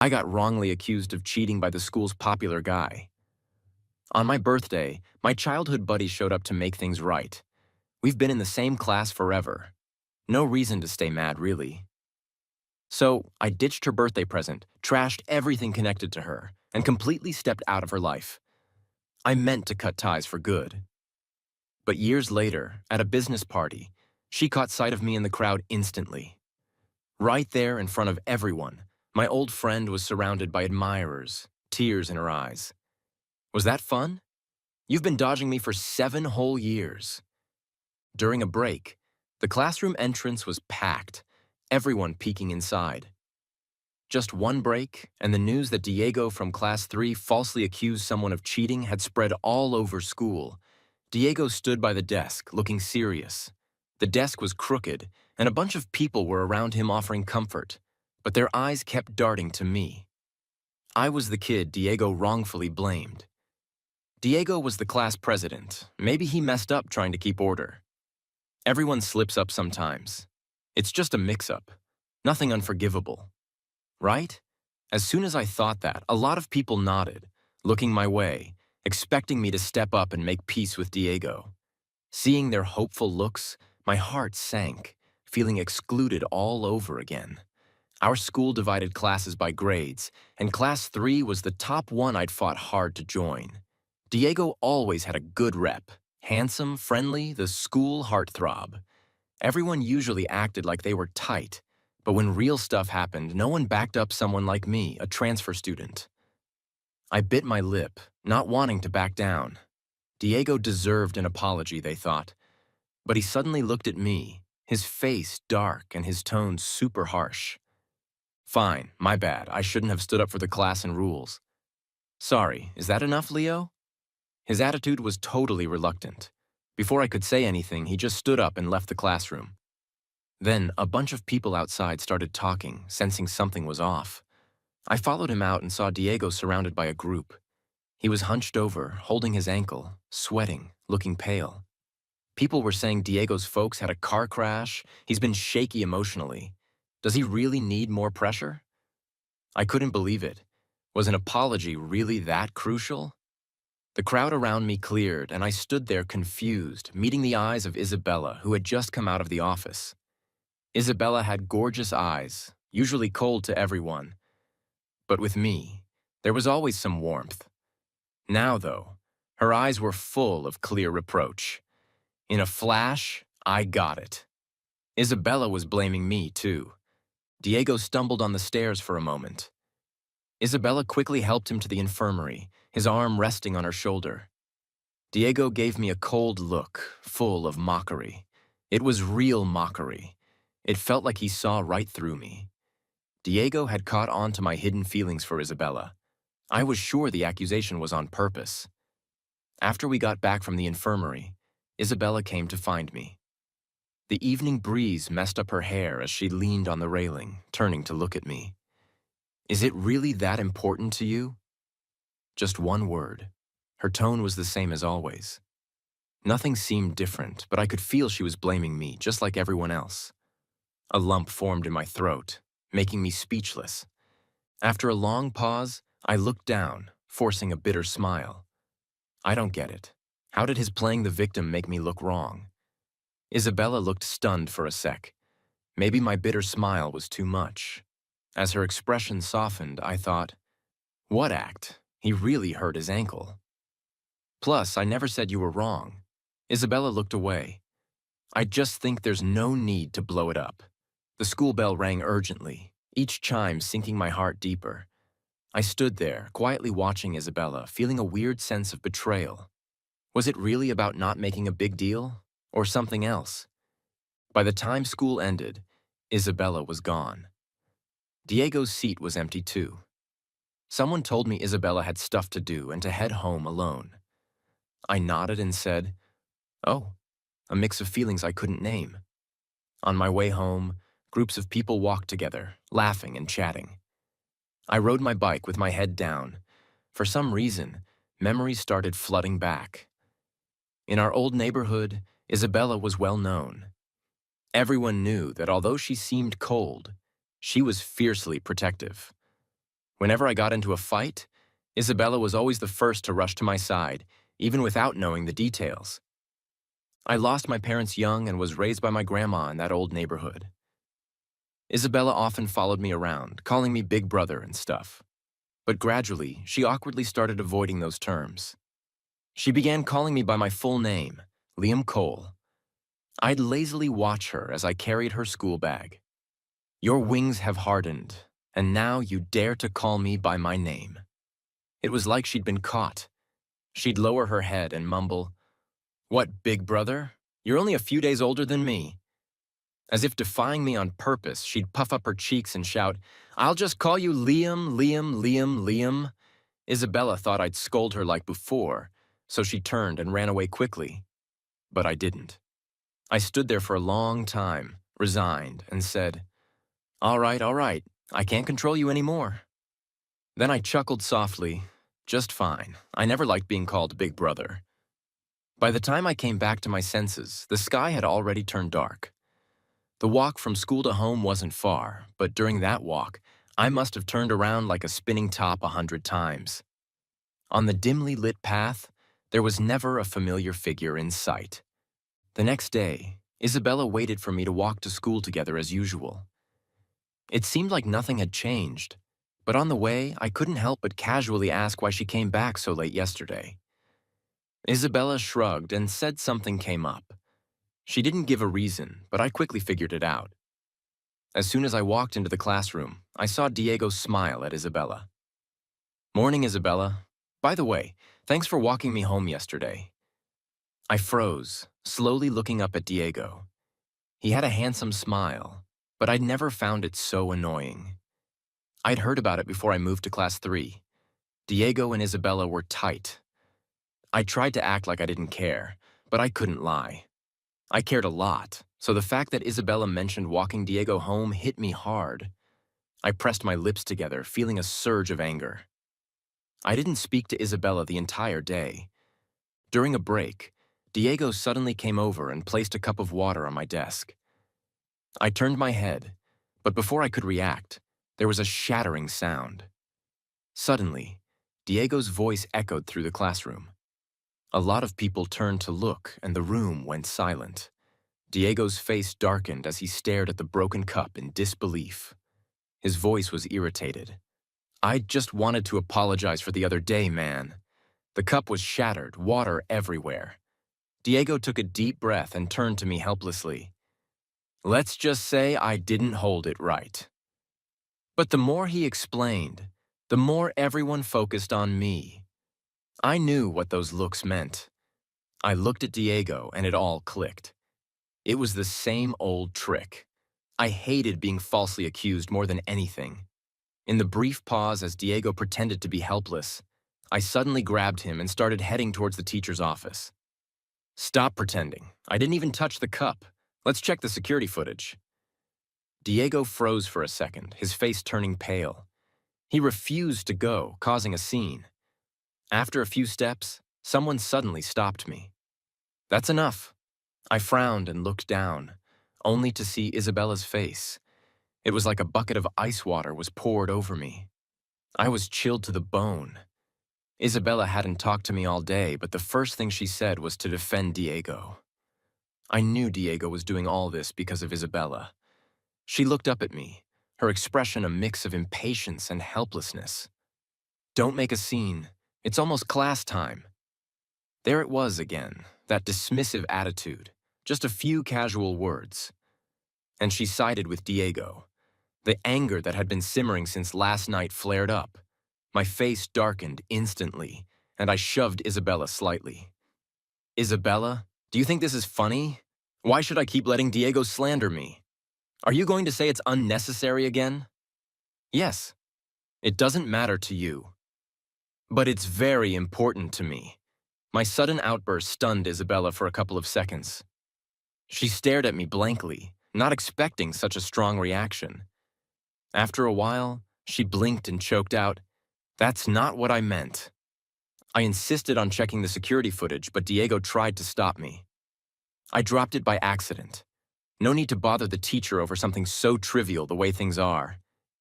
I got wrongly accused of cheating by the school's popular guy. On my birthday, my childhood buddy showed up to make things right. We've been in the same class forever. No reason to stay mad, really. So, I ditched her birthday present, trashed everything connected to her, and completely stepped out of her life. I meant to cut ties for good. But years later, at a business party, she caught sight of me in the crowd instantly. Right there in front of everyone, my old friend was surrounded by admirers, tears in her eyes. Was that fun? You've been dodging me for 7 whole years. During a break, the classroom entrance was packed, everyone peeking inside. Just one break, and the news that Diego from Class 3 falsely accused someone of cheating had spread all over school. Diego stood by the desk, looking serious. The desk was crooked, and a bunch of people were around him offering comfort, but their eyes kept darting to me. I was the kid Diego wrongfully blamed. Diego was the class president. Maybe he messed up trying to keep order. Everyone slips up sometimes. It's just a mix-up. Nothing unforgivable. Right? As soon as I thought that, a lot of people nodded, looking my way, expecting me to step up and make peace with Diego. Seeing their hopeful looks, my heart sank, feeling excluded all over again. Our school divided classes by grades, and Class 3 was the top one I'd fought hard to join. Diego always had a good rep. Handsome, friendly, the school heartthrob. Everyone usually acted like they were tight, but when real stuff happened, no one backed up someone like me, a transfer student. I bit my lip, not wanting to back down. Diego deserved an apology, they thought. But he suddenly looked at me, his face dark and his tone super harsh. Fine, my bad, I shouldn't have stood up for the class and rules. Sorry, is that enough, Leo? His attitude was totally reluctant. Before I could say anything, he just stood up and left the classroom. Then, a bunch of people outside started talking, sensing something was off. I followed him out and saw Diego surrounded by a group. He was hunched over, holding his ankle, sweating, looking pale. People were saying Diego's folks had a car crash, he's been shaky emotionally. Does he really need more pressure? I couldn't believe it. Was an apology really that crucial? The crowd around me cleared, and I stood there confused, meeting the eyes of Isabella, who had just come out of the office. Isabella had gorgeous eyes, usually cold to everyone. But with me, there was always some warmth. Now, though, her eyes were full of clear reproach. In a flash, I got it. Isabella was blaming me, too. Diego stumbled on the stairs for a moment. Isabella quickly helped him to the infirmary, his arm resting on her shoulder. Diego gave me a cold look, full of mockery. It was real mockery. It felt like he saw right through me. Diego had caught on to my hidden feelings for Isabella. I was sure the accusation was on purpose. After we got back from the infirmary, Isabella came to find me. The evening breeze messed up her hair as she leaned on the railing, turning to look at me. Is it really that important to you? Just one word. Her tone was the same as always. Nothing seemed different, but I could feel she was blaming me, just like everyone else. A lump formed in my throat, making me speechless. After a long pause, I looked down, forcing a bitter smile. I don't get it. How did his playing the victim make me look wrong? Isabella looked stunned for a sec. Maybe my bitter smile was too much. As her expression softened, I thought, what act? He really hurt his ankle. Plus, I never said you were wrong. Isabella looked away. I just think there's no need to blow it up. The school bell rang urgently, each chime sinking my heart deeper. I stood there, quietly watching Isabella, feeling a weird sense of betrayal. Was it really about not making a big deal? Or something else? By the time school ended, Isabella was gone. Diego's seat was empty too. Someone told me Isabella had stuff to do and to head home alone. I nodded and said, "Oh," a mix of feelings I couldn't name. On my way home, groups of people walked together, laughing and chatting. I rode my bike with my head down. For some reason, memories started flooding back. In our old neighborhood, Isabella was well known. Everyone knew that although she seemed cold, she was fiercely protective. Whenever I got into a fight, Isabella was always the first to rush to my side, even without knowing the details. I lost my parents young and was raised by my grandma in that old neighborhood. Isabella often followed me around, calling me big brother and stuff. But gradually, she awkwardly started avoiding those terms. She began calling me by my full name, Liam Cole. I'd lazily watch her as I carried her school bag. Your wings have hardened, and now you dare to call me by my name. It was like she'd been caught. She'd lower her head and mumble, "What, big brother? You're only a few days older than me." As if defying me on purpose, she'd puff up her cheeks and shout, "I'll just call you Liam, Liam, Liam, Liam." Isabella thought I'd scold her like before, so she turned and ran away quickly. But I didn't. I stood there for a long time, resigned, and said, all right, I can't control you anymore." Then I chuckled softly, just fine. I never liked being called big brother. By the time I came back to my senses, the sky had already turned dark. The walk from school to home wasn't far, but during that walk, I must have turned around like a spinning top 100 times. On the dimly lit path, there was never a familiar figure in sight. The next day, Isabella waited for me to walk to school together as usual. It seemed like nothing had changed, but on the way, I couldn't help but casually ask why she came back so late yesterday. Isabella shrugged and said something came up. She didn't give a reason, but I quickly figured it out. As soon as I walked into the classroom, I saw Diego smile at Isabella. "Morning, Isabella. By the way, thanks for walking me home yesterday." I froze, slowly looking up at Diego. He had a handsome smile, but I'd never found it so annoying. I'd heard about it before I moved to class 3. Diego and Isabella were tight. I tried to act like I didn't care, but I couldn't lie. I cared a lot, so the fact that Isabella mentioned walking Diego home hit me hard. I pressed my lips together, feeling a surge of anger. I didn't speak to Isabella the entire day. During a break, Diego suddenly came over and placed a cup of water on my desk. I turned my head, but before I could react, there was a shattering sound. Suddenly, Diego's voice echoed through the classroom. A lot of people turned to look, and the room went silent. Diego's face darkened as he stared at the broken cup in disbelief. His voice was irritated. "I just wanted to apologize for the other day, man." The cup was shattered, water everywhere. Diego took a deep breath and turned to me helplessly. "Let's just say I didn't hold it right." But the more he explained, the more everyone focused on me. I knew what those looks meant. I looked at Diego and it all clicked. It was the same old trick. I hated being falsely accused more than anything. In the brief pause as Diego pretended to be helpless, I suddenly grabbed him and started heading towards the teacher's office. "Stop pretending. I didn't even touch the cup. Let's check the security footage." Diego froze for a second, his face turning pale. He refused to go, causing a scene. After a few steps, someone suddenly stopped me. "That's enough." I frowned and looked down, only to see Isabella's face. It was like a bucket of ice water was poured over me. I was chilled to the bone. Isabella hadn't talked to me all day, but the first thing she said was to defend Diego. I knew Diego was doing all this because of Isabella. She looked up at me, her expression a mix of impatience and helplessness. "Don't make a scene. It's almost class time." There it was again, that dismissive attitude, just a few casual words. And she sided with Diego. The anger that had been simmering since last night flared up. My face darkened instantly, and I shoved Isabella slightly. "Isabella, do you think this is funny? Why should I keep letting Diego slander me? Are you going to say it's unnecessary again?" "Yes. It doesn't matter to you. But it's very important to me." My sudden outburst stunned Isabella for a couple of seconds. She stared at me blankly, not expecting such a strong reaction. After a while, she blinked and choked out, "That's not what I meant." I insisted on checking the security footage, but Diego tried to stop me. I dropped it by accident. No need to bother the teacher over something so trivial the way things are.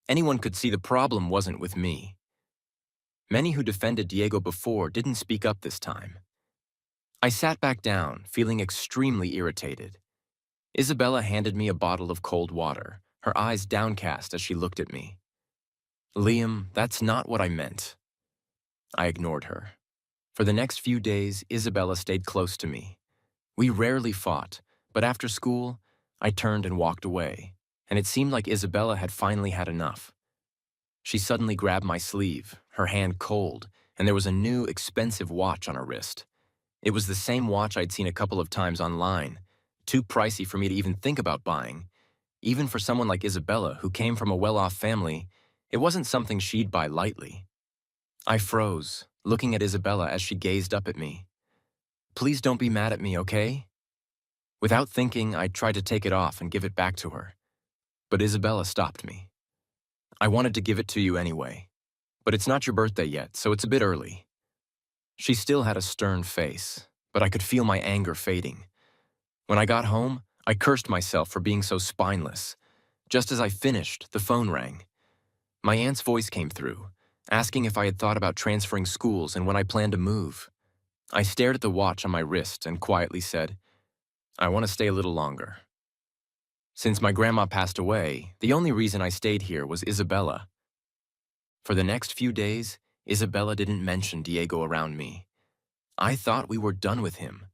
Anyone could see the problem wasn't with me. Many who defended Diego before didn't speak up this time. I sat back down, feeling extremely irritated. Isabella handed me a bottle of cold water, her eyes downcast as she looked at me. Liam, that's not what I meant. I ignored her. For the next few days, Isabella stayed close to me. We rarely fought, but after school, I turned and walked away, and it seemed like Isabella had finally had enough. She suddenly grabbed my sleeve, her hand cold, and there was a new, expensive watch on her wrist. It was the same watch I'd seen a couple of times online, too pricey for me to even think about buying. Even for someone like Isabella, who came from a well-off family, it wasn't something she'd buy lightly. I froze, looking at Isabella as she gazed up at me. Please don't be mad at me, okay? Without thinking, I tried to take it off and give it back to her. But Isabella stopped me. I wanted to give it to you anyway. But it's not your birthday yet, so it's a bit early. She still had a stern face, but I could feel my anger fading. When I got home, I cursed myself for being so spineless. Just as I finished, the phone rang. My aunt's voice came through, asking if I had thought about transferring schools and when I planned to move. I stared at the watch on my wrist and quietly said, I want to stay a little longer. Since my grandma passed away, the only reason I stayed here was Isabella. For the next few days, Isabella didn't mention Diego around me. I thought we were done with him.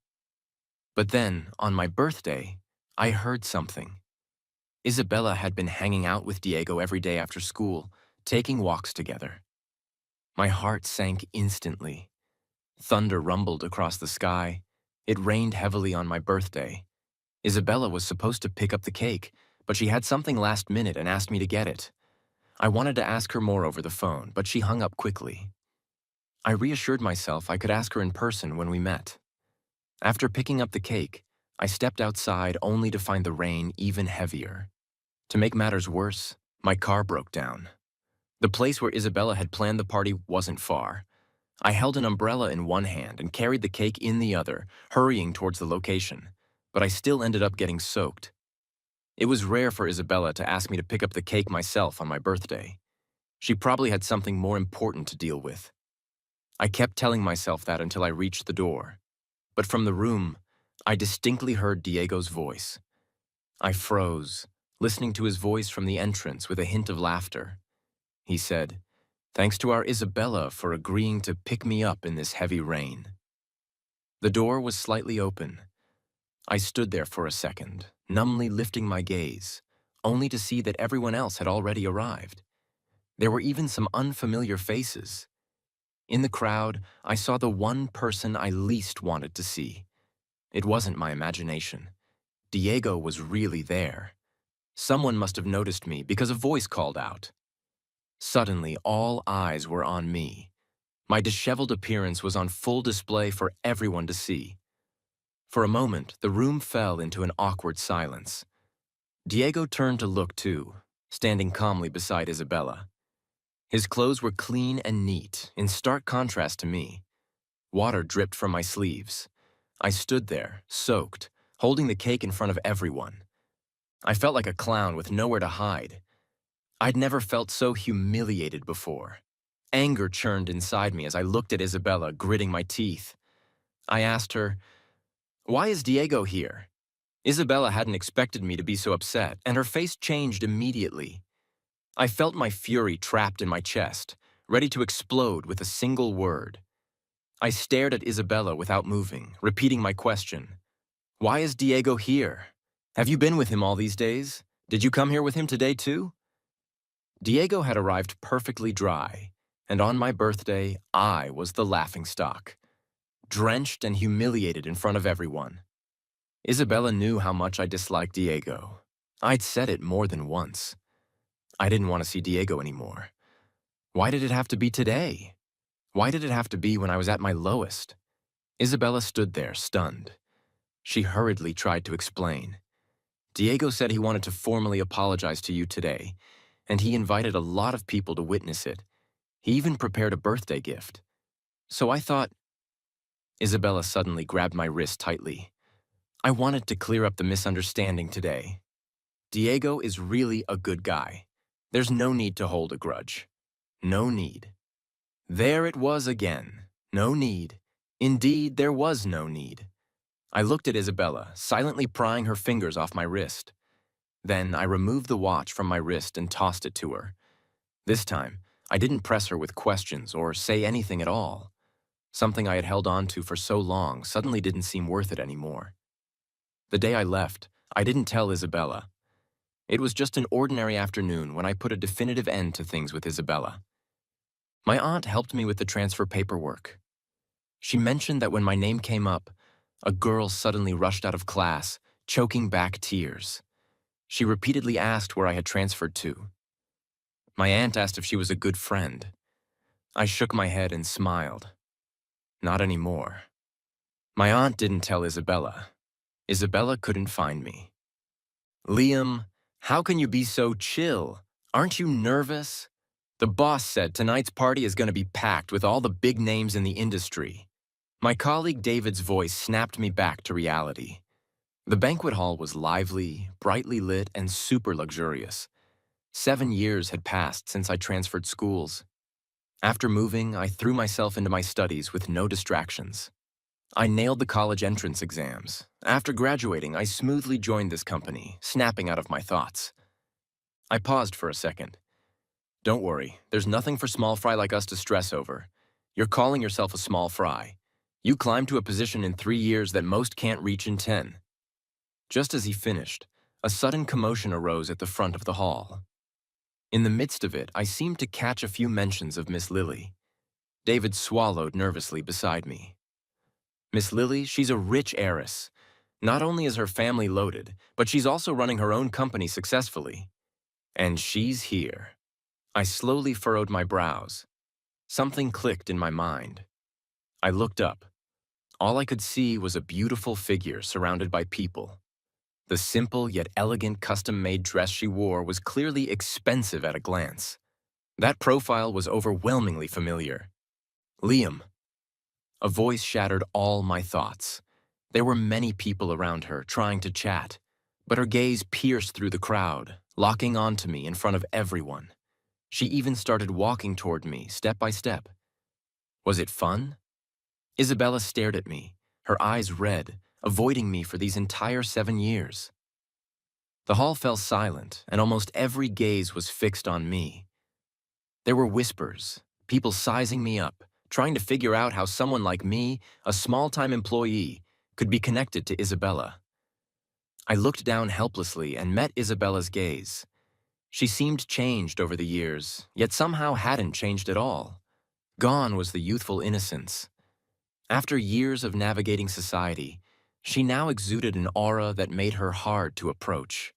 But then, on my birthday, I heard something. Isabella had been hanging out with Diego every day after school, taking walks together. My heart sank instantly. Thunder rumbled across the sky. It rained heavily on my birthday. Isabella was supposed to pick up the cake, but she had something last minute and asked me to get it. I wanted to ask her more over the phone, but she hung up quickly. I reassured myself I could ask her in person when we met. After picking up the cake, I stepped outside only to find the rain even heavier. To make matters worse, my car broke down. The place where Isabella had planned the party wasn't far. I held an umbrella in one hand and carried the cake in the other, hurrying towards the location, but I still ended up getting soaked. It was rare for Isabella to ask me to pick up the cake myself on my birthday. She probably had something more important to deal with. I kept telling myself that until I reached the door. But from the room, I distinctly heard Diego's voice. I froze, listening to his voice from the entrance with a hint of laughter. He said, "Thanks to our Isabella for agreeing to pick me up in this heavy rain." The door was slightly open. I stood there for a second, numbly lifting my gaze, only to see that everyone else had already arrived. There were even some unfamiliar faces. In the crowd, I saw the one person I least wanted to see. It wasn't my imagination. Diego was really there. Someone must have noticed me because a voice called out. Suddenly, all eyes were on me. My disheveled appearance was on full display for everyone to see. For a moment, the room fell into an awkward silence. Diego turned to look too, standing calmly beside Isabella. His clothes were clean and neat, in stark contrast to me. Water dripped from my sleeves. I stood there, soaked, holding the cake in front of everyone. I felt like a clown with nowhere to hide. I'd never felt so humiliated before. Anger churned inside me as I looked at Isabella, gritting my teeth. I asked her, "Why is Diego here?" Isabella hadn't expected me to be so upset, and her face changed immediately. I felt my fury trapped in my chest, ready to explode with a single word. I stared at Isabella without moving, repeating my question. "Why is Diego here? Have you been with him all these days? Did you come here with him today too?" Diego had arrived perfectly dry, and on my birthday, I was the laughingstock, drenched and humiliated in front of everyone. Isabella knew how much I disliked Diego. I'd said it more than once. I didn't want to see Diego anymore. Why did it have to be today? Why did it have to be when I was at my lowest? Isabella stood there, stunned. She hurriedly tried to explain. "Diego said he wanted to formally apologize to you today, and he invited a lot of people to witness it. He even prepared a birthday gift. So I thought—" Isabella suddenly grabbed my wrist tightly. "I wanted to clear up the misunderstanding today. Diego is really a good guy. There's no need to hold a grudge. No need. There it was again. No need. Indeed, there was no need. I looked at Isabella, silently prying her fingers off my wrist. Then I removed the watch from my wrist and tossed it to her. This time, I didn't press her with questions or say anything at all. Something I had held on to for so long suddenly didn't seem worth it anymore. The day I left, I didn't tell Isabella. It was just an ordinary afternoon when I put a definitive end to things with Isabella. My aunt helped me with the transfer paperwork. She mentioned that when my name came up, a girl suddenly rushed out of class, choking back tears. She repeatedly asked where I had transferred to. My aunt asked if she was a good friend. I shook my head and smiled. Not anymore. My aunt didn't tell Isabella. Isabella couldn't find me. Liam, how can you be so chill? Aren't you nervous? The boss said tonight's party is going to be packed with all the big names in the industry. My colleague David's voice snapped me back to reality. The banquet hall was lively, brightly lit, and super luxurious. 7 years had passed since I transferred schools. After moving, I threw myself into my studies with no distractions. I nailed the college entrance exams. After graduating, I smoothly joined this company, snapping out of my thoughts. I paused for a second. Don't worry, there's nothing for small fry like us to stress over. You're calling yourself a small fry. You climbed to a position in 3 years that most can't reach in 10. Just as he finished, a sudden commotion arose at the front of the hall. In the midst of it, I seemed to catch a few mentions of Miss Lily. David swallowed nervously beside me. Miss Lily, she's a rich heiress. Not only is her family loaded, but she's also running her own company successfully. And she's here. I slowly furrowed my brows. Something clicked in my mind. I looked up. All I could see was a beautiful figure surrounded by people. The simple yet elegant custom-made dress she wore was clearly expensive at a glance. That profile was overwhelmingly familiar. Liam. A voice shattered all my thoughts. There were many people around her trying to chat, but her gaze pierced through the crowd, locking onto me in front of everyone. She even started walking toward me, step by step. Was it fun? Isabella stared at me, her eyes red, avoiding me for these entire 7 years. The hall fell silent, and almost every gaze was fixed on me. There were whispers, people sizing me up, trying to figure out how someone like me, a small-time employee, could be connected to Isabella. I looked down helplessly and met Isabella's gaze. She seemed changed over the years, yet somehow hadn't changed at all. Gone was the youthful innocence. After years of navigating society, she now exuded an aura that made her hard to approach.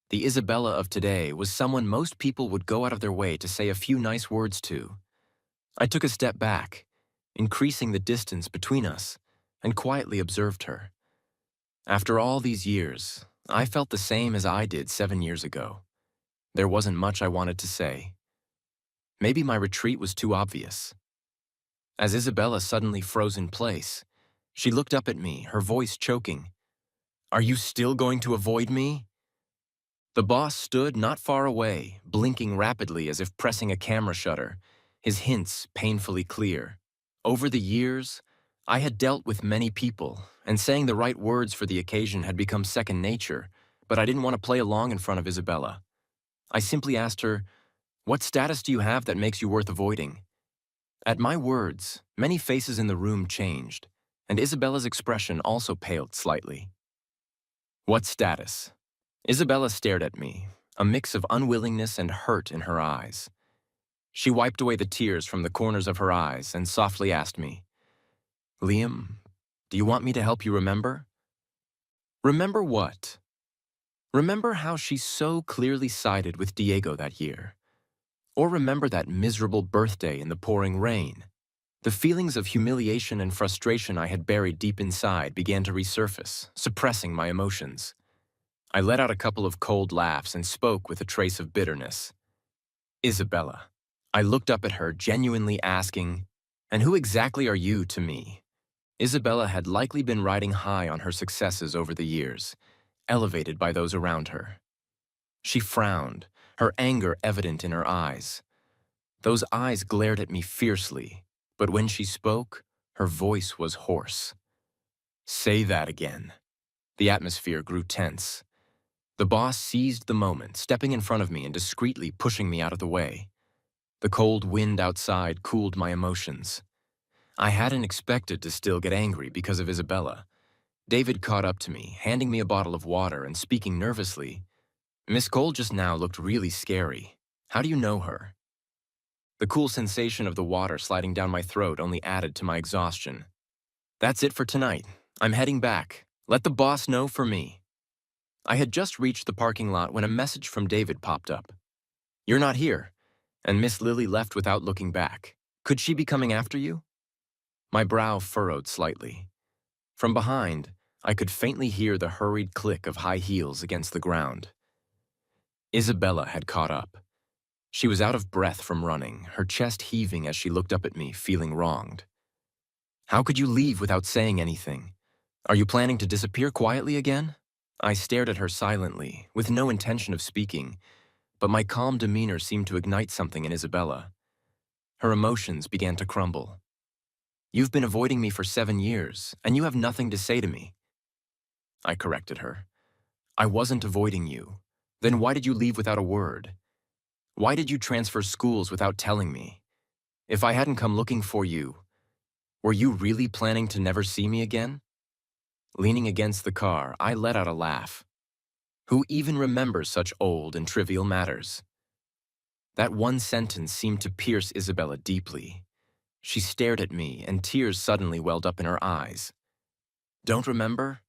The Isabella of today was someone most people would go out of their way to say a few nice words to. I took a step back, increasing the distance between us, and quietly observed her. After all these years, I felt the same as I did 7 years ago. There wasn't much I wanted to say. Maybe my retreat was too obvious. As Isabella suddenly froze in place, she looked up at me, her voice choking. "Are you still going to avoid me?" The boss stood not far away, blinking rapidly as if pressing a camera shutter, his hints painfully clear. Over the years, I had dealt with many people, and saying the right words for the occasion had become second nature, but I didn't want to play along in front of Isabella. I simply asked her, "What status do you have that makes you worth avoiding?" At my words, many faces in the room changed, and Isabella's expression also paled slightly. "What status?" Isabella stared at me, a mix of unwillingness and hurt in her eyes. She wiped away the tears from the corners of her eyes and softly asked me, "Liam, do you want me to help you remember?" "Remember what?" "Remember how she so clearly sided with Diego that year? Or remember that miserable birthday in the pouring rain?" The feelings of humiliation and frustration I had buried deep inside began to resurface, suppressing my emotions. I let out a couple of cold laughs and spoke with a trace of bitterness. "Isabella." I looked up at her, genuinely asking, "And who exactly are you to me?" Isabella had likely been riding high on her successes over the years, elevated by those around her. She frowned, her anger evident in her eyes. Those eyes glared at me fiercely, but when she spoke, her voice was hoarse. "Say that again." The atmosphere grew tense. The boss seized the moment, stepping in front of me and discreetly pushing me out of the way. The cold wind outside cooled my emotions. I hadn't expected to still get angry because of Isabella. David caught up to me, handing me a bottle of water and speaking nervously. "Miss Cole just now looked really scary. How do you know her?" The cool sensation of the water sliding down my throat only added to my exhaustion. "That's it for tonight. I'm heading back. Let the boss know for me." I had just reached the parking lot when a message from David popped up. "You're not here," and Miss Lily left without looking back. Could she be coming after you? My brow furrowed slightly. From behind, I could faintly hear the hurried click of high heels against the ground. Isabella had caught up. She was out of breath from running, her chest heaving as she looked up at me, feeling wronged. "How could you leave without saying anything? Are you planning to disappear quietly again?" I stared at her silently, with no intention of speaking, but my calm demeanor seemed to ignite something in Isabella. Her emotions began to crumble. "You've been avoiding me for 7 years, and you have nothing to say to me." I corrected her. "I wasn't avoiding you. Then why did you leave without a word? Why did you transfer schools without telling me? If I hadn't come looking for you, were you really planning to never see me again?" Leaning against the car, I let out a laugh. Who even remembers such old and trivial matters? That one sentence seemed to pierce Isabella deeply. She stared at me, and tears suddenly welled up in her eyes. "Don't remember?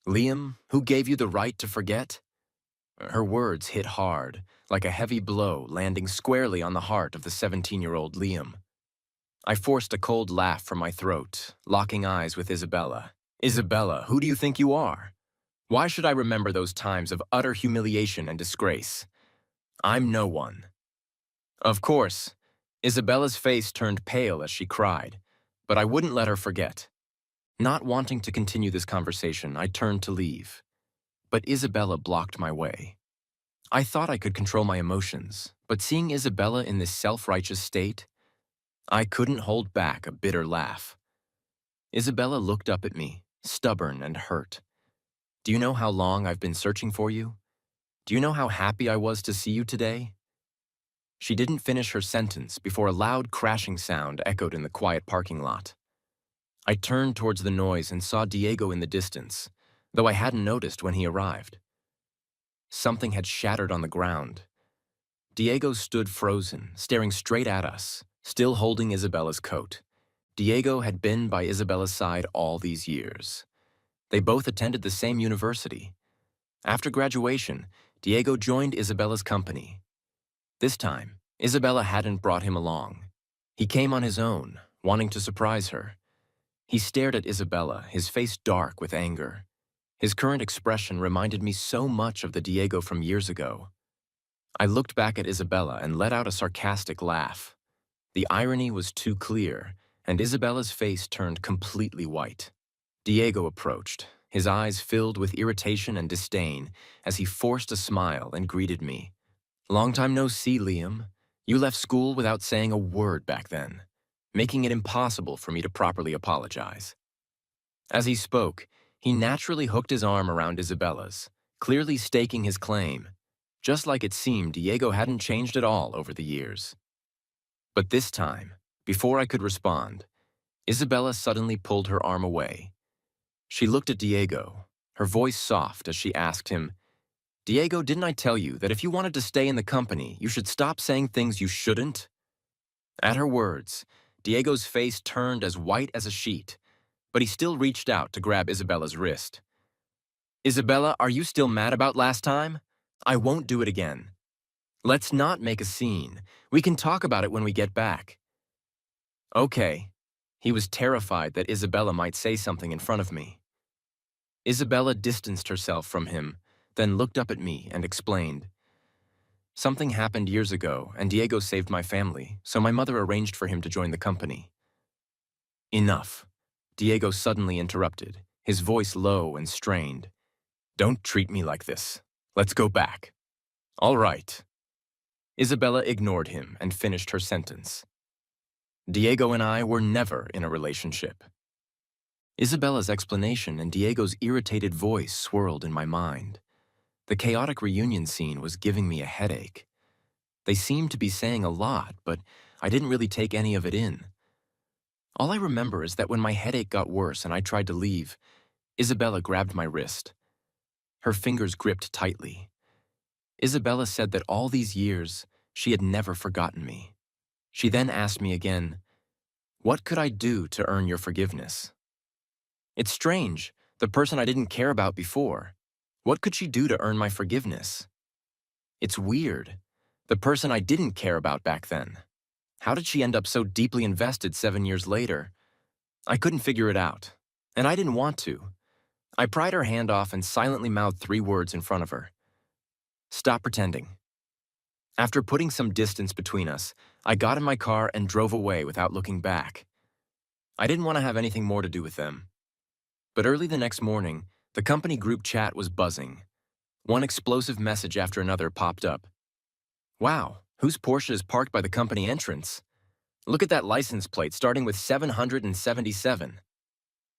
Liam, who gave you the right to forget?" Her words hit hard, like a heavy blow landing squarely on the heart of the 17-year-old Liam. I forced a cold laugh from my throat, locking eyes with Isabella. "Isabella, who do you think you are? Why should I remember those times of utter humiliation and disgrace? I'm no one." Of course, Isabella's face turned pale as she cried, but I wouldn't let her forget. Not wanting to continue this conversation, I turned to leave. But Isabella blocked my way. I thought I could control my emotions, but seeing Isabella in this self-righteous state, I couldn't hold back a bitter laugh. Isabella looked up at me, stubborn and hurt. "Do you know how long I've been searching for you? Do you know how happy I was to see you today?" She didn't finish her sentence before a loud crashing sound echoed in the quiet parking lot. I turned towards the noise and saw Diego in the distance, though I hadn't noticed when he arrived. Something had shattered on the ground. Diego stood frozen, staring straight at us, still holding Isabella's coat. Diego had been by Isabella's side all these years. They both attended the same university. After graduation, Diego joined Isabella's company. This time, Isabella hadn't brought him along. He came on his own, wanting to surprise her. He stared at Isabella, his face dark with anger. His current expression reminded me so much of the Diego from years ago. I looked back at Isabella and let out a sarcastic laugh. The irony was too clear, and Isabella's face turned completely white. Diego approached, his eyes filled with irritation and disdain, as he forced a smile and greeted me. "Long time no see, Liam. You left school without saying a word back then, making it impossible for me to properly apologize." As he spoke, he naturally hooked his arm around Isabella's, clearly staking his claim, just like it seemed Diego hadn't changed at all over the years. But this time, before I could respond, Isabella suddenly pulled her arm away. She looked at Diego, her voice soft as she asked him, "Diego, didn't I tell you that if you wanted to stay in the company, you should stop saying things you shouldn't?" At her words, Diego's face turned as white as a sheet, but he still reached out to grab Isabella's wrist. "Isabella, are you still mad about last time? I won't do it again. Let's not make a scene. We can talk about it when we get back." "Okay." He was terrified that Isabella might say something in front of me. Isabella distanced herself from him, then looked up at me and explained, "Something happened years ago, and Diego saved my family, so my mother arranged for him to join the company." "Enough," Diego suddenly interrupted, his voice low and strained. "Don't treat me like this. Let's go back." "All right." Isabella ignored him and finished her sentence. Diego and I were never in a relationship. Isabella's explanation and Diego's irritated voice swirled in my mind. The chaotic reunion scene was giving me a headache. They seemed to be saying a lot, but I didn't really take any of it in. All I remember is that when my headache got worse and I tried to leave, Isabella grabbed my wrist. Her fingers gripped tightly. Isabella said that all these years, she had never forgotten me. She then asked me again, "What could I do to earn your forgiveness?" It's strange, the person I didn't care about before. What could she do to earn my forgiveness? It's weird, the person I didn't care about back then. How did she end up so deeply invested 7 years later? I couldn't figure it out, and I didn't want to. I pried her hand off and silently mouthed 3 words in front of her. Stop pretending. After putting some distance between us, I got in my car and drove away without looking back. I didn't want to have anything more to do with them. But early the next morning, the company group chat was buzzing. One explosive message after another popped up. Wow, whose Porsche is parked by the company entrance? Look at that license plate starting with 777.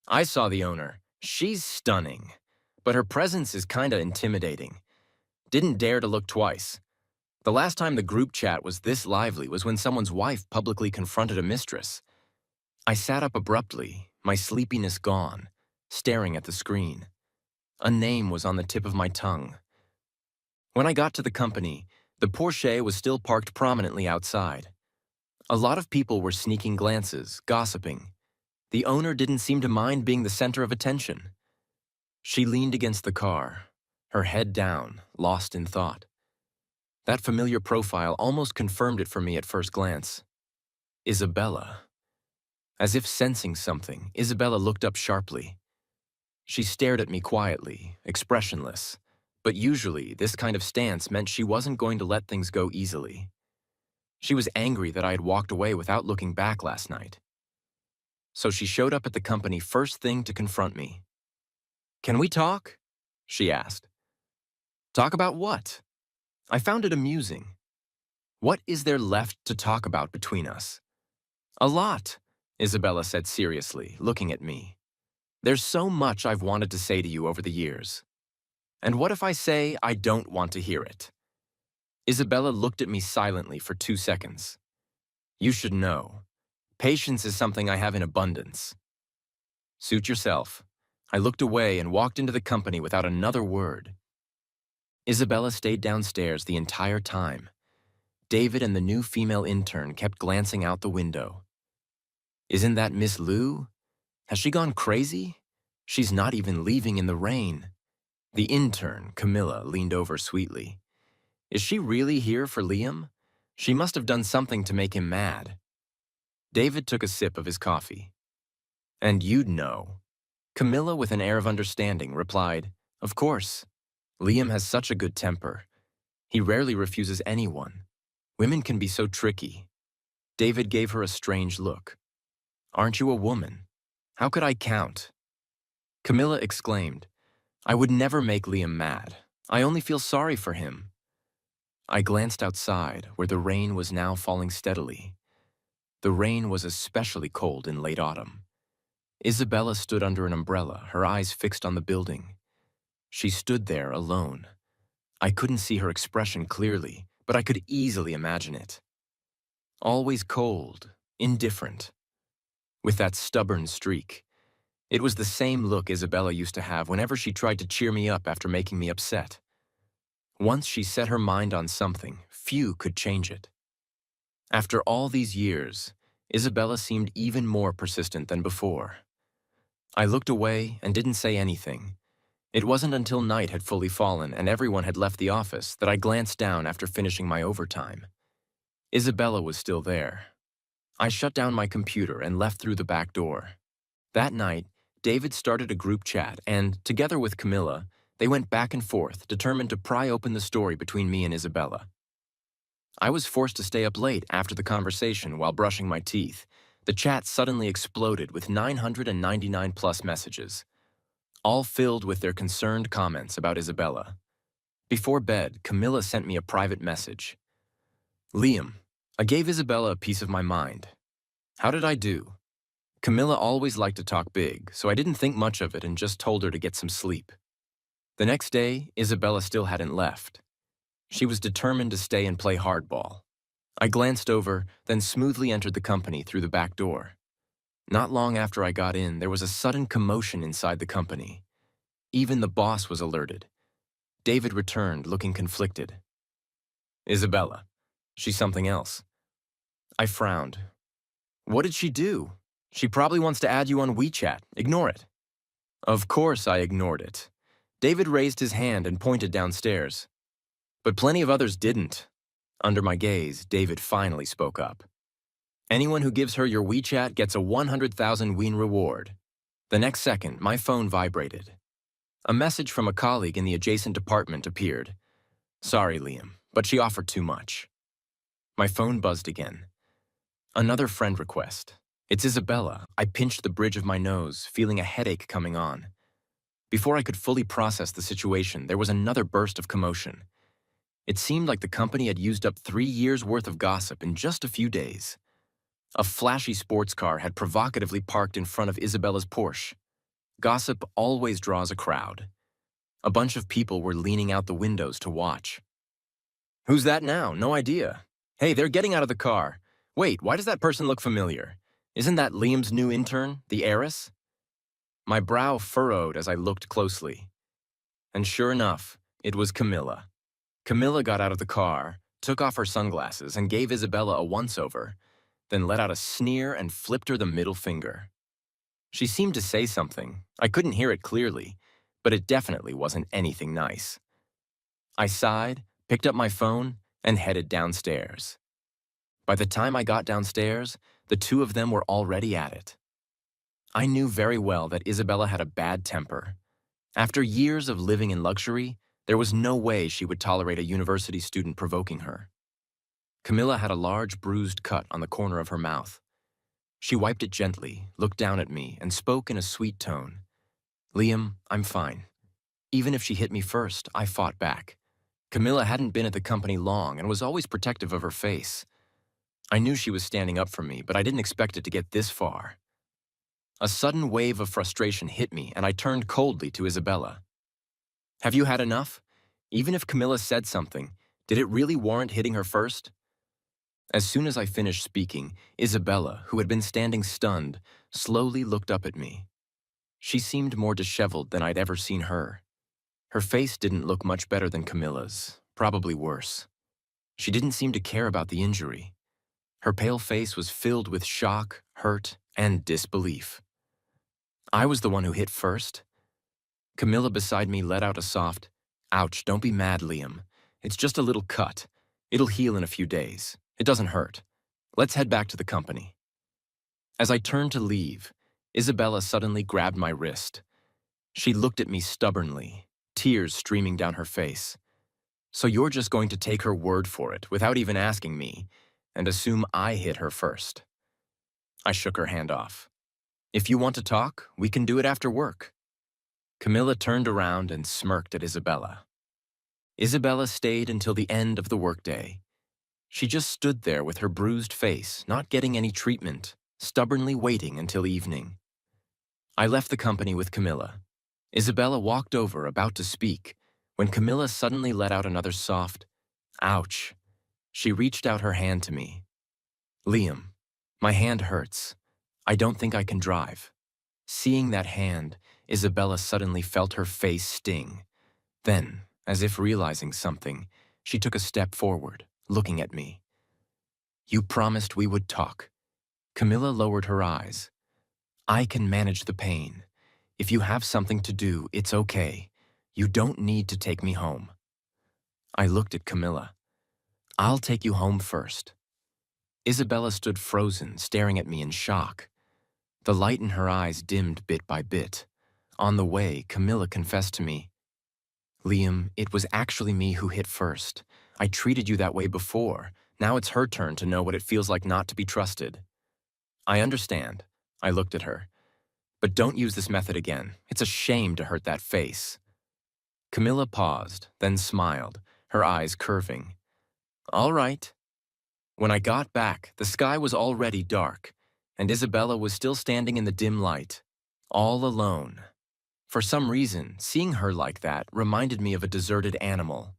I saw the owner. She's stunning. But her presence is kinda intimidating. Didn't dare to look twice. The last time the group chat was this lively was when someone's wife publicly confronted a mistress. I sat up abruptly, my sleepiness gone, staring at the screen. A name was on the tip of my tongue. When I got to the company, the Porsche was still parked prominently outside. A lot of people were sneaking glances, gossiping. The owner didn't seem to mind being the center of attention. She leaned against the car, her head down, lost in thought. That familiar profile almost confirmed it for me at first glance. Isabella. As if sensing something, Isabella looked up sharply. She stared at me quietly, expressionless, but usually this kind of stance meant she wasn't going to let things go easily. She was angry that I had walked away without looking back last night. So she showed up at the company first thing to confront me. "Can we talk?" she asked. "Talk about what?" I found it amusing. What is there left to talk about between us? "A lot," Isabella said seriously, looking at me. "There's so much I've wanted to say to you over the years. And what if I say I don't want to hear it?" Isabella looked at me silently for 2 seconds. "You should know. Patience is something I have in abundance." "Suit yourself." I looked away and walked into the company without another word. Isabella stayed downstairs the entire time. David and the new female intern kept glancing out the window. "Isn't that Miss Liu? Has she gone crazy? She's not even leaving in the rain." The intern, Camilla, leaned over sweetly. "Is she really here for Liam? She must have done something to make him mad." David took a sip of his coffee. "And you'd know." Camilla, with an air of understanding, replied, "Of course. Liam has such a good temper. He rarely refuses anyone. Women can be so tricky." David gave her a strange look. "Aren't you a woman? How could I count?" Camilla exclaimed, "I would never make Liam mad. I only feel sorry for him." I glanced outside, where the rain was now falling steadily. The rain was especially cold in late autumn. Isabella stood under an umbrella, her eyes fixed on the building. She stood there alone. I couldn't see her expression clearly, but I could easily imagine it. Always cold, indifferent, with that stubborn streak. It was the same look Isabella used to have whenever she tried to cheer me up after making me upset. Once she set her mind on something, few could change it. After all these years, Isabella seemed even more persistent than before. I looked away and didn't say anything. It wasn't until night had fully fallen and everyone had left the office that I glanced down after finishing my overtime. Isabella was still there. I shut down my computer and left through the back door. That night, David started a group chat and, together with Camilla, they went back and forth, determined to pry open the story between me and Isabella. I was forced to stay up late after the conversation while brushing my teeth. The chat suddenly exploded with 999 plus messages, all filled with their concerned comments about Isabella. Before bed, Camilla sent me a private message. Liam, I gave Isabella a piece of my mind. How did I do? Camilla always liked to talk big, so I didn't think much of it and just told her to get some sleep. The next day, Isabella still hadn't left. She was determined to stay and play hardball. I glanced over, then smoothly entered the company through the back door. Not long after I got in, there was a sudden commotion inside the company. Even the boss was alerted. David returned, looking conflicted. Isabella, she's something else. I frowned. What did she do? She probably wants to add you on WeChat. Ignore it. Of course I ignored it. David raised his hand and pointed downstairs. But plenty of others didn't. Under my gaze, David finally spoke up. Anyone who gives her your WeChat gets a 100,000 won reward. The next second, my phone vibrated. A message from a colleague in the adjacent department appeared. Sorry, Liam, but she offered too much. My phone buzzed again. Another friend request. It's Isabella. I pinched the bridge of my nose, feeling a headache coming on. Before I could fully process the situation, there was another burst of commotion. It seemed like the company had used up 3 years' worth of gossip in just a few days. A flashy sports car had provocatively parked in front of Isabella's Porsche. Gossip always draws a crowd. A bunch of people were leaning out the windows to watch. Who's that now? No idea. Hey, they're getting out of the car. Wait, why does that person look familiar? Isn't that Liam's new intern, the heiress? My brow furrowed as I looked closely. And sure enough, it was Camilla. Camilla got out of the car, took off her sunglasses, and gave Isabella a once-over, then let out a sneer and flipped her the middle finger. She seemed to say something. I couldn't hear it clearly, but it definitely wasn't anything nice. I sighed, picked up my phone, and headed downstairs. By the time I got downstairs, the two of them were already at it. I knew very well that Isabella had a bad temper. After years of living in luxury, there was no way she would tolerate a university student provoking her. Camilla had a large bruised cut on the corner of her mouth. She wiped it gently, looked down at me, and spoke in a sweet tone. Liam, I'm fine. Even if she hit me first, I fought back. Camilla hadn't been at the company long and was always protective of her face. I knew she was standing up for me, but I didn't expect it to get this far. A sudden wave of frustration hit me, and I turned coldly to Isabella. Have you had enough? Even if Camilla said something, did it really warrant hitting her first? As soon as I finished speaking, Isabella, who had been standing stunned, slowly looked up at me. She seemed more disheveled than I'd ever seen her. Her face didn't look much better than Camilla's, probably worse. She didn't seem to care about the injury. Her pale face was filled with shock, hurt, and disbelief. I was the one who hit first. Camilla beside me let out a soft, "Ouch, don't be mad, Liam. It's just a little cut. It'll heal in a few days. It doesn't hurt. Let's head back to the company." As I turned to leave, Isabella suddenly grabbed my wrist. She looked at me stubbornly, tears streaming down her face. So you're just going to take her word for it, without even asking me, and assume I hit her first? I shook her hand off. If you want to talk, we can do it after work. Camilla turned around and smirked at Isabella. Isabella stayed until the end of the workday. She just stood there with her bruised face, not getting any treatment, stubbornly waiting until evening. I left the company with Camilla. Isabella walked over, about to speak, when Camilla suddenly let out another soft, "Ouch." She reached out her hand to me. Liam, my hand hurts. I don't think I can drive. Seeing that hand, Isabella suddenly felt her face sting. Then, as if realizing something, she took a step forward, looking at me. You promised we would talk. Camilla lowered her eyes. I can manage the pain. If you have something to do, it's okay. You don't need to take me home. I looked at Camilla. I'll take you home first. Isabella stood frozen, staring at me in shock. The light in her eyes dimmed bit by bit. On the way, Camilla confessed to me, Liam, it was actually me who hit first. I treated you that way before. Now it's her turn to know what it feels like not to be trusted. I understand. I looked at her. But don't use this method again. It's a shame to hurt that face. Camilla paused, then smiled, her eyes curving. All right. When I got back, the sky was already dark, and Isabella was still standing in the dim light, all alone. For some reason, seeing her like that reminded me of a deserted animal.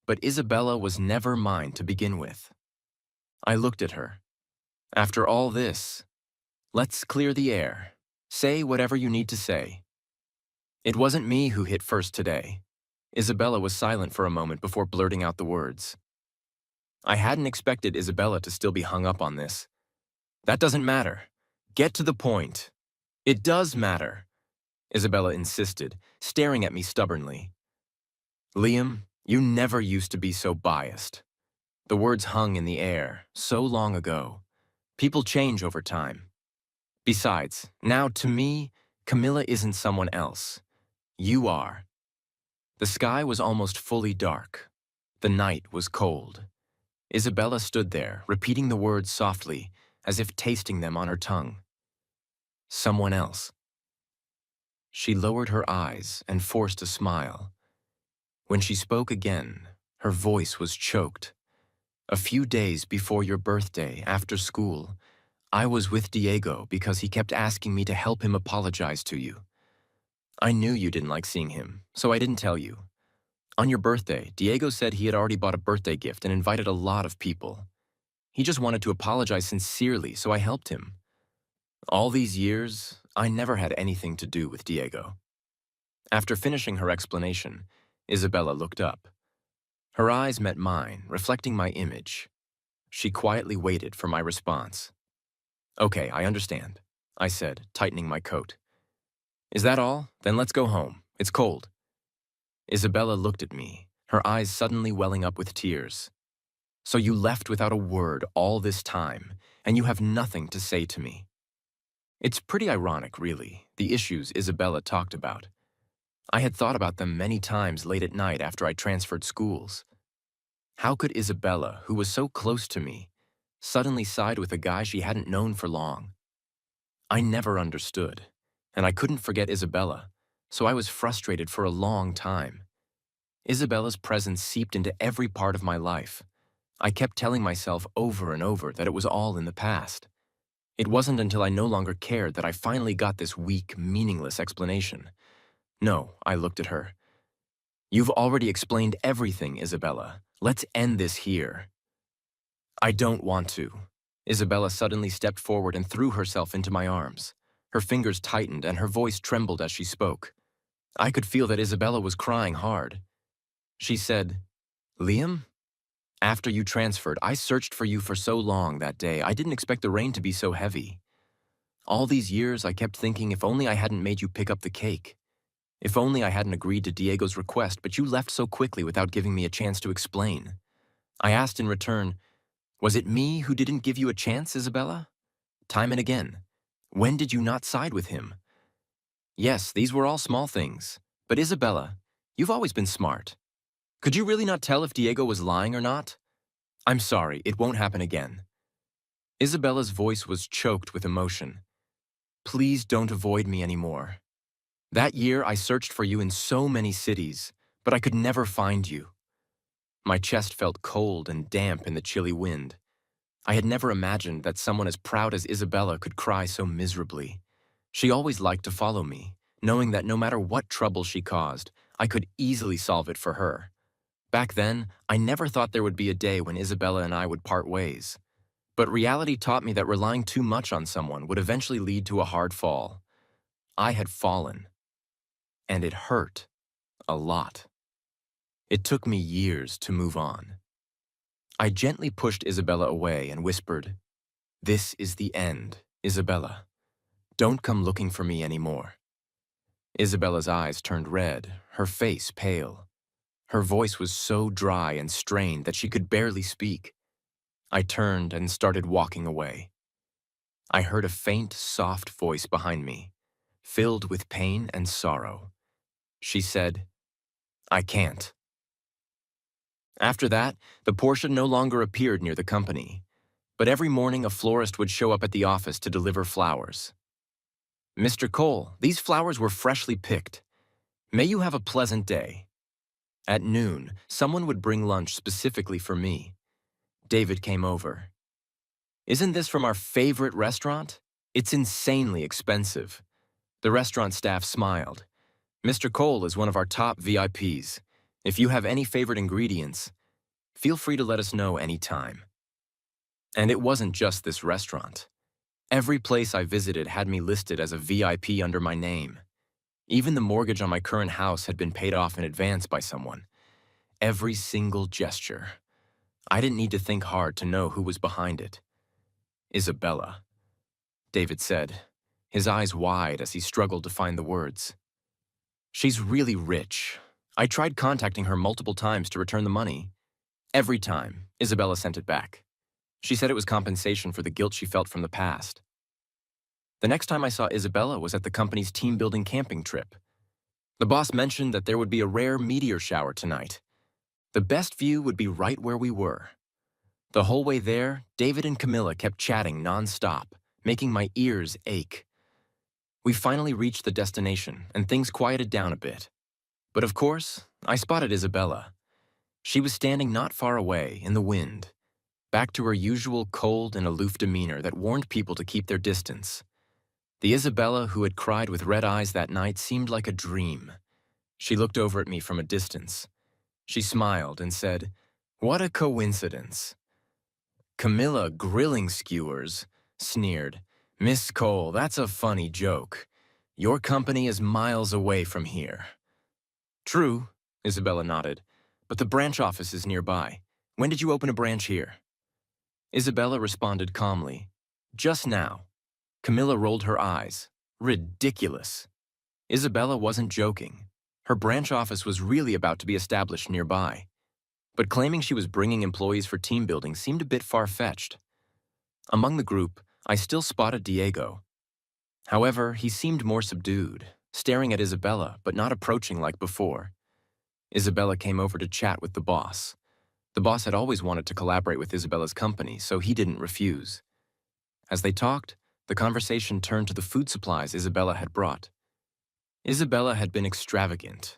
But Isabella was never mine to begin with. I looked at her. After all this, let's clear the air. Say whatever you need to say. It wasn't me who hit first today. Isabella was silent for a moment before blurting out the words. I hadn't expected Isabella to still be hung up on this. That doesn't matter. Get to the point. It does matter, Isabella insisted, staring at me stubbornly. Liam, you never used to be so biased. The words hung in the air, so long ago. People change over time. Besides, now to me, Camilla isn't someone else. You are. The sky was almost fully dark. The night was cold. Isabella stood there, repeating the words softly, as if tasting them on her tongue. Someone else. She lowered her eyes and forced a smile. When she spoke again, her voice was choked. A few days before your birthday, after school, I was with Diego because he kept asking me to help him apologize to you. I knew you didn't like seeing him, so I didn't tell you. On your birthday, Diego said he had already bought a birthday gift and invited a lot of people. He just wanted to apologize sincerely, so I helped him. All these years, I never had anything to do with Diego. After finishing her explanation, Isabella looked up. Her eyes met mine, reflecting my image. She quietly waited for my response. Okay, I understand, I said, tightening my coat. Is that all? Then let's go home. It's cold. Isabella looked at me, her eyes suddenly welling up with tears. So you left without a word all this time, and you have nothing to say to me. It's pretty ironic, really, the issues Isabella talked about. I had thought about them many times late at night after I transferred schools. How could Isabella, who was so close to me, suddenly side with a guy she hadn't known for long? I never understood, and I couldn't forget Isabella, so I was frustrated for a long time. Isabella's presence seeped into every part of my life. I kept telling myself over and over that it was all in the past. It wasn't until I no longer cared that I finally got this weak, meaningless explanation. No, I looked at her. You've already explained everything, Isabella. Let's end this here. I don't want to. Isabella suddenly stepped forward and threw herself into my arms. Her fingers tightened and her voice trembled as she spoke. I could feel that Isabella was crying hard. She said, Liam? After you transferred, I searched for you for so long that day, I didn't expect the rain to be so heavy. All these years, I kept thinking if only I hadn't made you pick up the cake. If only I hadn't agreed to Diego's request, but you left so quickly without giving me a chance to explain. I asked in return, was it me who didn't give you a chance, Isabella? Time and again. When did you not side with him? Yes, these were all small things. But Isabella, you've always been smart. Could you really not tell if Diego was lying or not? I'm sorry, it won't happen again. Isabella's voice was choked with emotion. Please don't avoid me anymore. That year, I searched for you in so many cities, but I could never find you. My chest felt cold and damp in the chilly wind. I had never imagined that someone as proud as Isabella could cry so miserably. She always liked to follow me, knowing that no matter what trouble she caused, I could easily solve it for her. Back then, I never thought there would be a day when Isabella and I would part ways. But reality taught me that relying too much on someone would eventually lead to a hard fall. I had fallen. And it hurt. A lot. It took me years to move on. I gently pushed Isabella away and whispered, This is the end, Isabella. Don't come looking for me anymore. Isabella's eyes turned red, her face pale. Her voice was so dry and strained that she could barely speak. I turned and started walking away. I heard a faint, soft voice behind me, filled with pain and sorrow. She said, I can't. After that, the Porsche no longer appeared near the company, but every morning a florist would show up at the office to deliver flowers. Mr. Cole, these flowers were freshly picked. May you have a pleasant day. At noon, someone would bring lunch specifically for me. David came over. Isn't this from our favorite restaurant? It's insanely expensive. The restaurant staff smiled. Mr. Cole is one of our top VIPs. If you have any favorite ingredients, feel free to let us know anytime. And it wasn't just this restaurant. Every place I visited had me listed as a VIP under my name. Even the mortgage on my current house had been paid off in advance by someone. Every single gesture. I didn't need to think hard to know who was behind it. Isabella, David said, his eyes wide as he struggled to find the words. She's really rich. I tried contacting her multiple times to return the money. Every time, Isabella sent it back. She said it was compensation for the guilt she felt from the past. The next time I saw Isabella was at the company's team-building camping trip. The boss mentioned that there would be a rare meteor shower tonight. The best view would be right where we were. The whole way there, David and Camilla kept chatting non-stop, making my ears ache. We finally reached the destination, and things quieted down a bit. But of course, I spotted Isabella. She was standing not far away, in the wind, back to her usual cold and aloof demeanor that warned people to keep their distance. The Isabella who had cried with red eyes that night seemed like a dream. She looked over at me from a distance. She smiled and said, "What a coincidence." Camilla grilling skewers sneered, "Miss Cole, that's a funny joke. Your company is miles away from here." "True," Isabella nodded, "but the branch office is nearby. When did you open a branch here?" Isabella responded calmly, "Just now." Camilla rolled her eyes. Ridiculous. Isabella wasn't joking. Her branch office was really about to be established nearby. But claiming she was bringing employees for team building seemed a bit far-fetched. Among the group, I still spotted Diego. However, he seemed more subdued, staring at Isabella but not approaching like before. Isabella came over to chat with the boss. The boss had always wanted to collaborate with Isabella's company, so he didn't refuse. As they talked, the conversation turned to the food supplies Isabella had brought. Isabella had been extravagant,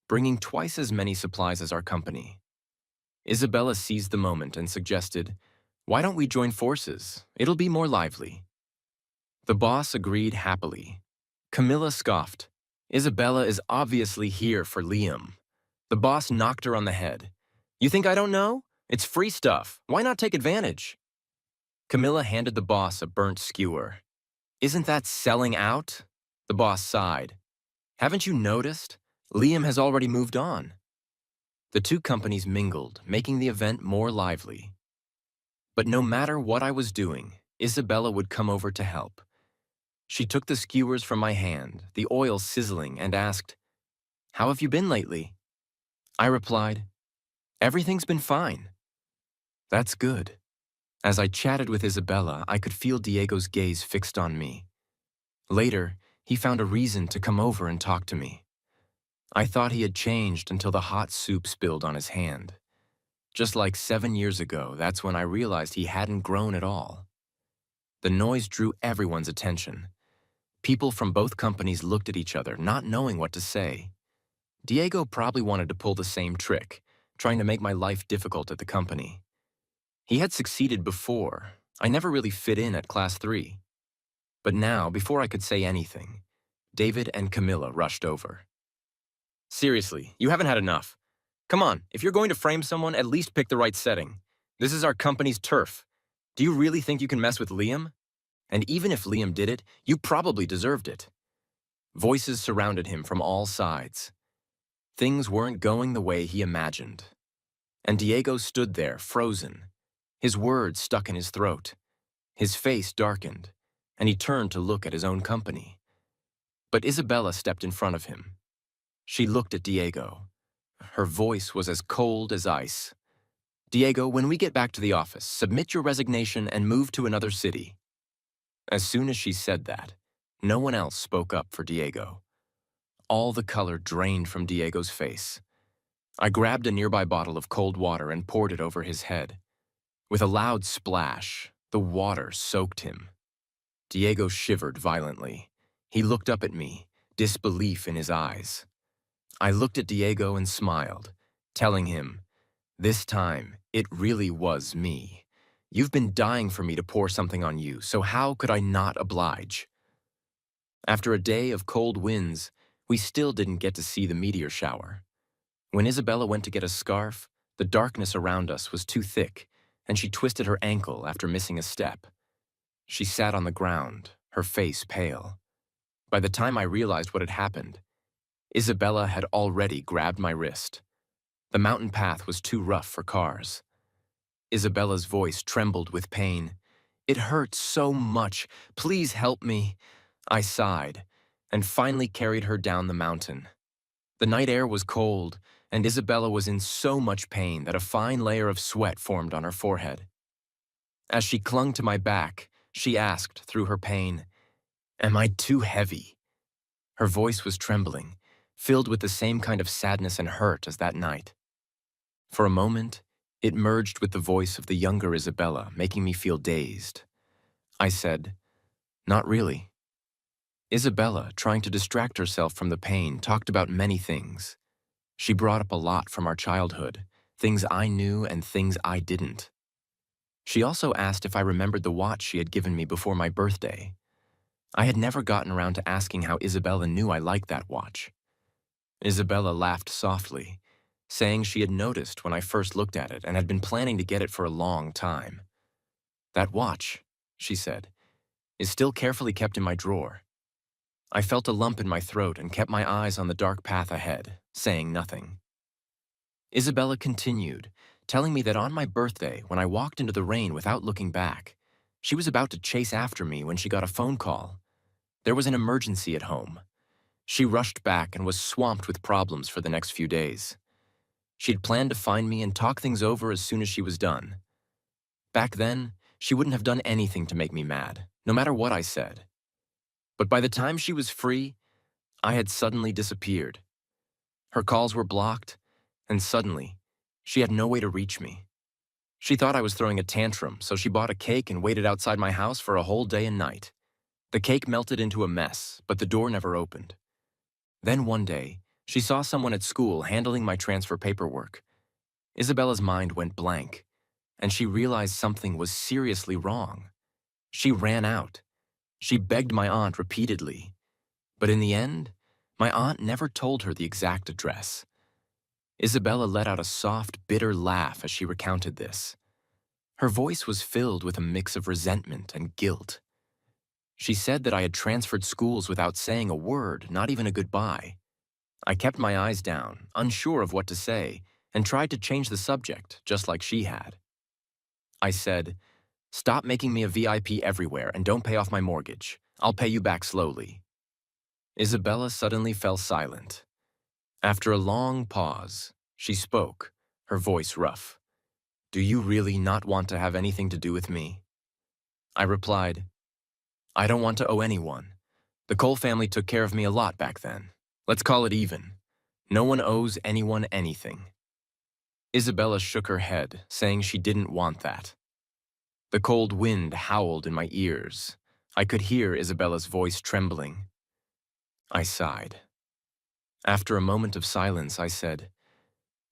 bringing twice as many supplies as our company. Isabella seized the moment and suggested, "Why don't we join forces? It'll be more lively." The boss agreed happily. Camilla scoffed. "Isabella is obviously here for Liam." The boss knocked her on the head. "You think I don't know? It's free stuff. Why not take advantage?" Camilla handed the boss a burnt skewer. "Isn't that selling out?" The boss sighed. "Haven't you noticed? Liam has already moved on." The two companies mingled, making the event more lively. But no matter what I was doing, Isabella would come over to help. She took the skewers from my hand, the oil sizzling, and asked, "How have you been lately?" I replied, "Everything's been fine." "That's good." As I chatted with Isabella, I could feel Diego's gaze fixed on me. Later, he found a reason to come over and talk to me. I thought he had changed until the hot soup spilled on his hand. Just like 7 years ago, that's when I realized he hadn't grown at all. The noise drew everyone's attention. People from both companies looked at each other, not knowing what to say. Diego probably wanted to pull the same trick, trying to make my life difficult at the company. He had succeeded before. I never really fit in at Class 3. But now, before I could say anything, David and Camilla rushed over. "Seriously, you haven't had enough. Come on, if you're going to frame someone, at least pick the right setting. This is our company's turf. Do you really think you can mess with Liam? And even if Liam did it, you probably deserved it." Voices surrounded him from all sides. Things weren't going the way he imagined. And Diego stood there, frozen. His words stuck in his throat. His face darkened, and he turned to look at his own company. But Isabella stepped in front of him. She looked at Diego. Her voice was as cold as ice. "Diego, when we get back to the office, submit your resignation and move to another city." As soon as she said that, no one else spoke up for Diego. All the color drained from Diego's face. I grabbed a nearby bottle of cold water and poured it over his head. With a loud splash, the water soaked him. Diego shivered violently. He looked up at me, disbelief in his eyes. I looked at Diego and smiled, telling him, "This time, it really was me. You've been dying for me to pour something on you, so how could I not oblige? After a day of cold winds, we still didn't get to see the meteor shower. When Isabella went to get a scarf, the darkness around us was too thick, and she twisted her ankle after missing a step. She sat on the ground, her face pale. By the time I realized what had happened, Isabella had already grabbed my wrist. The mountain path was too rough for cars. Isabella's voice trembled with pain. "It hurts so much. Please help me." I sighed, and finally carried her down the mountain. The night air was cold, and Isabella was in so much pain that a fine layer of sweat formed on her forehead. As she clung to my back, she asked through her pain, "Am I too heavy?" Her voice was trembling, filled with the same kind of sadness and hurt as that night. For a moment, it merged with the voice of the younger Isabella, making me feel dazed. I said, "Not really." Isabella, trying to distract herself from the pain, talked about many things. She brought up a lot from our childhood, things I knew and things I didn't. She also asked if I remembered the watch she had given me before my birthday. I had never gotten around to asking how Isabella knew I liked that watch. Isabella laughed softly, saying she had noticed when I first looked at it and had been planning to get it for a long time. "That watch," she said, "is still carefully kept in my drawer." I felt a lump in my throat and kept my eyes on the dark path ahead, saying nothing. Isabella continued, telling me that on my birthday, when I walked into the rain without looking back, she was about to chase after me when she got a phone call. There was an emergency at home. She rushed back and was swamped with problems for the next few days. She'd planned to find me and talk things over as soon as she was done. Back then, she wouldn't have done anything to make me mad, no matter what I said. But by the time she was free, I had suddenly disappeared. Her calls were blocked, and suddenly, she had no way to reach me. She thought I was throwing a tantrum, so she bought a cake and waited outside my house for a whole day and night. The cake melted into a mess, but the door never opened. Then one day, she saw someone at school handling my transfer paperwork. Isabella's mind went blank, and she realized something was seriously wrong. She ran out. She begged my aunt repeatedly. But in the end, my aunt never told her the exact address. Isabella let out a soft, bitter laugh as she recounted this. Her voice was filled with a mix of resentment and guilt. She said that I had transferred schools without saying a word, not even a goodbye. I kept my eyes down, unsure of what to say, and tried to change the subject, just like she had. I said, "Stop making me a VIP everywhere and don't pay off my mortgage. I'll pay you back slowly." Isabella suddenly fell silent. After a long pause, she spoke, her voice rough. "Do you really not want to have anything to do with me?" I replied, "I don't want to owe anyone. The Cole family took care of me a lot back then. Let's call it even. No one owes anyone anything." Isabella shook her head, saying she didn't want that. The cold wind howled in my ears. I could hear Isabella's voice trembling. I sighed. After a moment of silence, I said,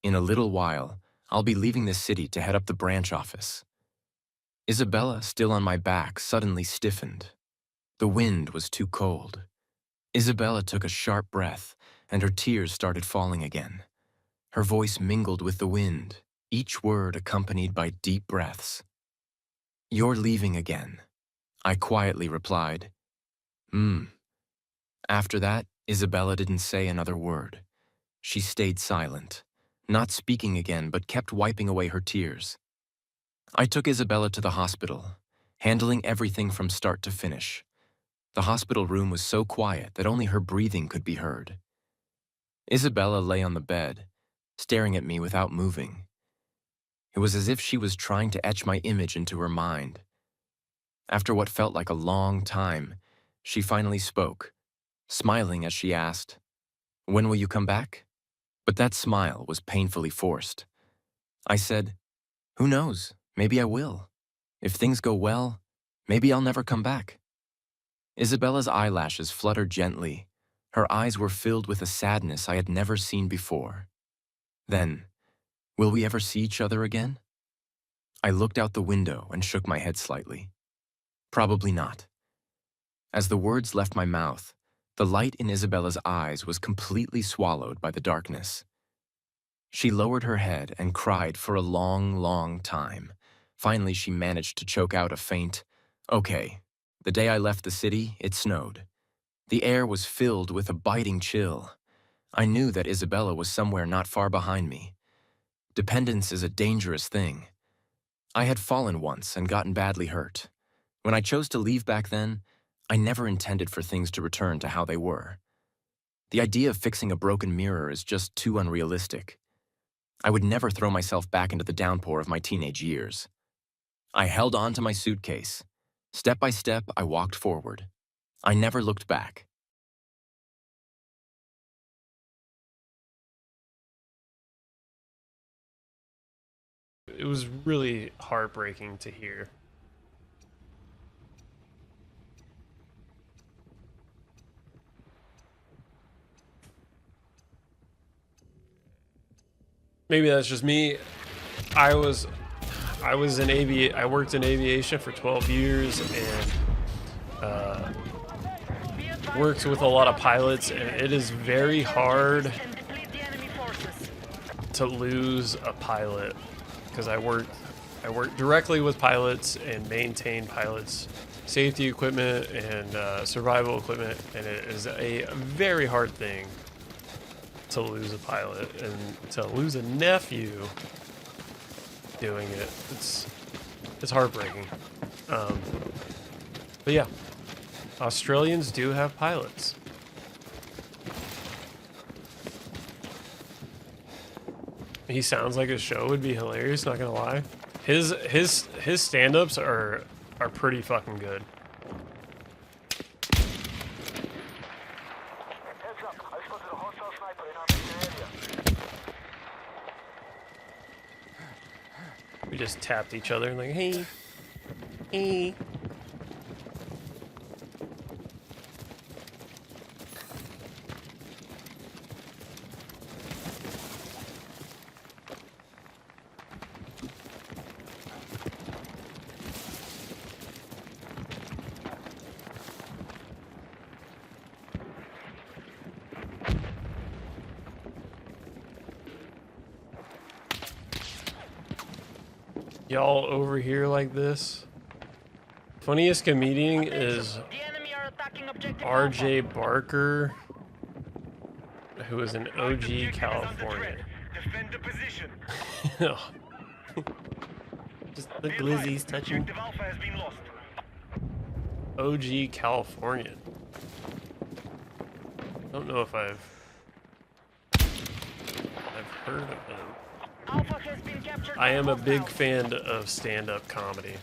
"In a little while, I'll be leaving this city to head up the branch office." Isabella, still on my back, suddenly stiffened. The wind was too cold. Isabella took a sharp breath, and her tears started falling again. Her voice mingled with the wind, each word accompanied by deep breaths. "You're leaving again," I quietly replied. After that, Isabella didn't say another word. She stayed silent, not speaking again but kept wiping away her tears. I took Isabella to the hospital, handling everything from start to finish. The hospital room was so quiet that only her breathing could be heard. Isabella lay on the bed, staring at me without moving. It was as if she was trying to etch my image into her mind. After what felt like a long time, she finally spoke, smiling as she asked, "When will you come back?" But that smile was painfully forced. I said, "Who knows? Maybe I will. If things go well, maybe I'll never come back." Isabella's eyelashes fluttered gently. Her eyes were filled with a sadness I had never seen before. Then, "Will we ever see each other again?" I looked out the window and shook my head slightly. Probably not. As the words left my mouth, the light in Isabella's eyes was completely swallowed by the darkness. She lowered her head and cried for a long, long time. Finally, she managed to choke out a faint, "Okay." The day I left the city, it snowed. The air was filled with a biting chill. I knew that Isabella was somewhere not far behind me. Dependence is a dangerous thing. I had fallen once and gotten badly hurt. When I chose to leave back then, I never intended for things to return to how they were. The idea of fixing a broken mirror is just too unrealistic. I would never throw myself back into the downpour of my teenage years. I held on to my suitcase. Step by step, I walked forward. I never looked back. It was really heartbreaking to hear. Maybe that's just me. I worked in aviation for 12 years and worked with a lot of pilots, and it is very hard to lose a pilot because I work directly with pilots and maintain pilots' safety equipment and survival equipment, and it is a very hard thing to lose a pilot, and to lose a nephew doing it, it's heartbreaking. But yeah, Australians do have pilots. He sounds like his show would be hilarious, not gonna lie. His stand-ups are pretty fucking good. We just tapped each other and like, hey, hey. Y'all over here like this? Funniest comedian is RJ Barker, who is an OG California. Defend the position. Just the glizzies touching. Objective Alpha has been lost. OG Californian. Don't know if I've heard of him. Alpha has been captured. I am a big fan of stand-up comedy.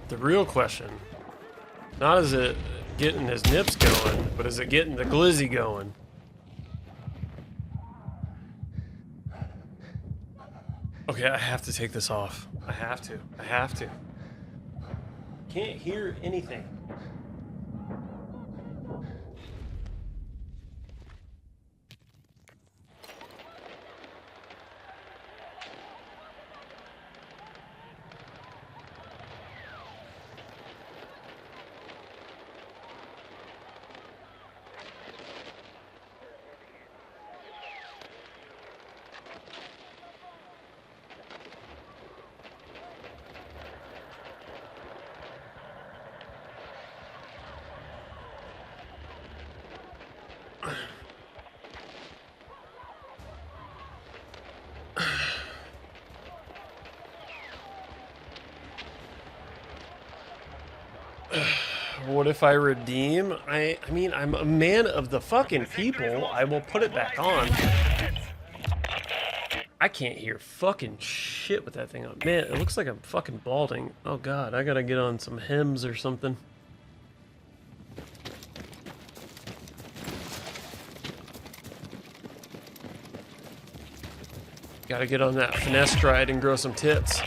The real question, not is it getting his nips going, but is it getting the glizzy going? Okay, I have to take this off. I have to. Can't hear anything. What if I redeem? I mean, I'm a man of the fucking people. I will put it back on. I can't hear fucking shit with that thing on. Man, it looks like I'm fucking balding. Oh god, I gotta get on some Hims or something. Gotta get on that finasteride and grow some tits.